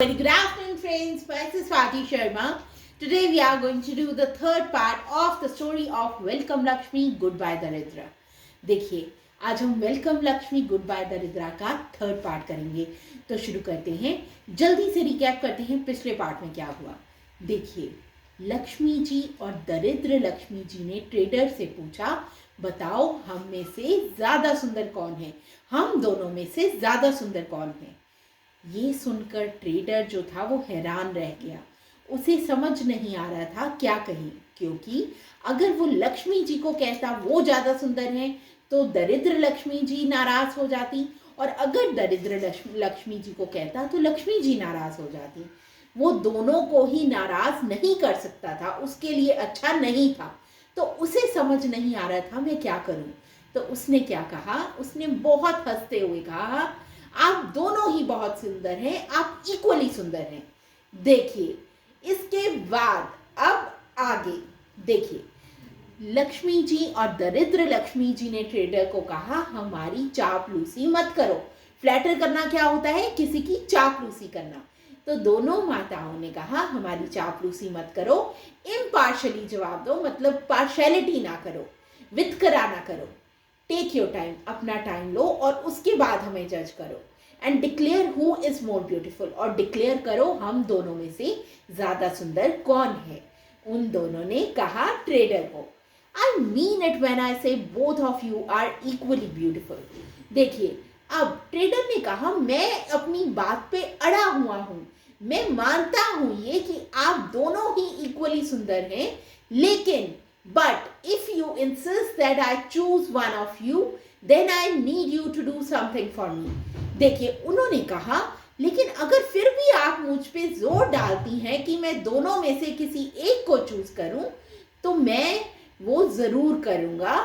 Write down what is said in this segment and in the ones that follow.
Very good afternoon, friends. This is Swati Sharma. Today we are going to do the third part of the story of Welcome Lakshmi, Goodbye Daridra. देखिए, आज हम welcome Lakshmi good bye दरिद्रा का third part करेंगे। तो शुरू करते हैं। जल्दी से रिकैप करते हैं पिछले पार्ट में क्या हुआ। देखिए, लक्ष्मी जी और दरिद्र लक्ष्मी जी ने ट्रेडर से पूछा, बताओ हम में से ज्यादा सुंदर कौन है, हम दोनों में से ज्यादा सुंदर कौन है। ये सुनकर ट्रेडर जो था वो हैरान रह गया। उसे समझ नहीं आ रहा था क्या कहे, क्योंकि अगर वो लक्ष्मी जी को कहता वो ज्यादा सुंदर है तो दरिद्र लक्ष्मी जी नाराज हो जाती, और अगर दरिद्र लक्ष्मी जी को कहता तो लक्ष्मी जी नाराज हो जाती। वो दोनों को ही नाराज नहीं कर सकता था, उसके लिए अच्छा नहीं था। तो उसे समझ नहीं आ रहा था मैं क्या करूं। तो उसने क्या कहा, उसने बहुत हंसते हुए कहा, आप दोनों ही बहुत सुंदर हैं, आप इक्वली सुंदर हैं। देखिए, इसके बाद अब आगे देखिए, लक्ष्मी जी और दरिद्र लक्ष्मी जी ने ट्रेडर को कहा, हमारी चापलूसी मत करो। फ्लैटर करना क्या होता है, किसी की चापलूसी करना। तो दोनों माताओं ने कहा, हमारी चापलूसी मत करो, इम्पार्शली जवाब दो, मतलब पार्शलिटी ना करो, वितकरा ना करो। टेक योर टाइम, अपना टाइम लो और उसके बाद हमें जज करो। And declare who is more beautiful, और डिक्लेयर करो हम दोनों में से ज्यादा सुंदर कौन है। उन दोनों ने कहा ट्रेडर को, I mean it when I say both of you are equally beautiful. देखिए, अब ट्रेडर ने कहा, मैं अपनी बात पे अड़ा हुआ हूं, मैं मानता हूं ये कि आप दोनों ही इक्वली सुंदर हैं, लेकिन but if you insist that I choose one of you, then I need you to do something for me. देखिए, उन्होंने कहा, लेकिन अगर फिर भी आप मुझ पे जोर डालती हैं कि मैं दोनों में से किसी एक को चूज करूं, तो मैं वो जरूर करूंगा।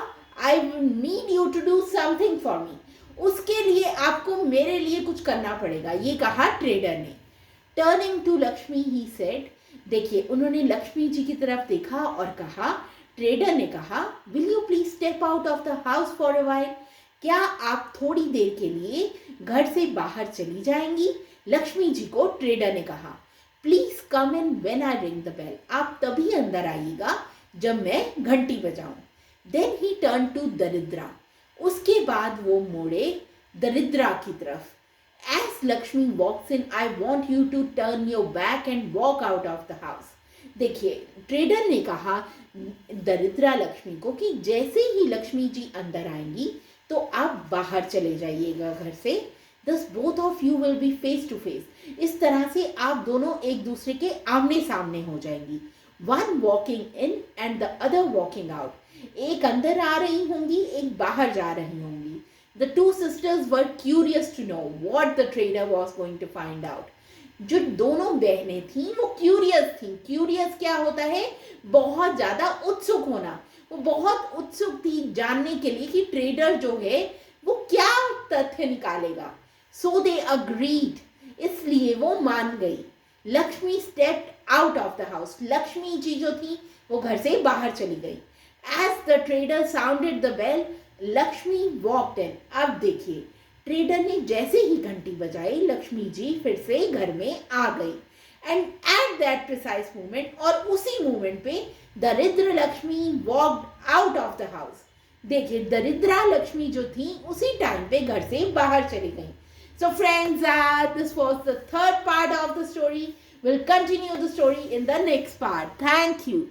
I will need you to do something for me. उसके लिए आपको मेरे लिए कुछ करना पड़ेगा, ये कहा ट्रेडर ने। Turning to Lakshmi he said, देखिए, उन्होंने लक्ष्मी जी की तरफ देखा और कहा, ट्रेडर ने कहा, will you please step out of the house for a while, क्या आप थोड़ी देर के लिए घर से बाहर चली जाएंगी। लक्ष्मी जी को ट्रेडर ने कहा, please come in when I ring the bell, आप तभी अंदर आइएगा जब मैं घंटी बजाऊं। Then he turn to Daridra, उसके बाद वो मोड़े दरिद्रा की तरफ। As Lakshmi walks in, I want you to turn your back and walk out of the house. देखिए, ट्रेडर ने कहा दरिद्रा लक्ष्मी को कि जैसे ही लक्ष्मी जी अंदर आएंगी तो आप बाहर चले जाइएगा घर से। Thus both of you will be face to face. इस तरह से आप दोनों एक दूसरे के आमने सामने हो जाएंगी। One walking in and the other walking out. एक अंदर आ रही होंगी, एक बाहर जा रही होंगी। The two sisters were curious to know what the trader was going to find out. जो दोनों बहनें थीं वो क्यूरियस थीं। क्यूरियस क्या होता है, बहुत ज्यादा उत्सुक होना। वो बहुत उत्सुक थी जानने के लिए कि ट्रेडर जो है वो क्या तथ्य निकालेगा। सो दे अग्रीड, इसलिए वो मान गई। Lakshmi stepped out of the house, Lakshmi ji जो थी वो घर से बाहर चली गई। As the trader sounded the bell, Lakshmi walked in. अब देखिए, ट्रेडर ने जैसे ही घंटी बजाई, लक्ष्मी जी फिर से घर में आ गई। And at that precise moment, और उसी मोमेंट पे दरिद्र Lakshmi walked out of the house. देखिए, दरिद्रा लक्ष्मी जो थी उसी टाइम पे घर से बाहर चली गई। So friends, this was the third part of the story. Will continue the story in the next part. Thank you.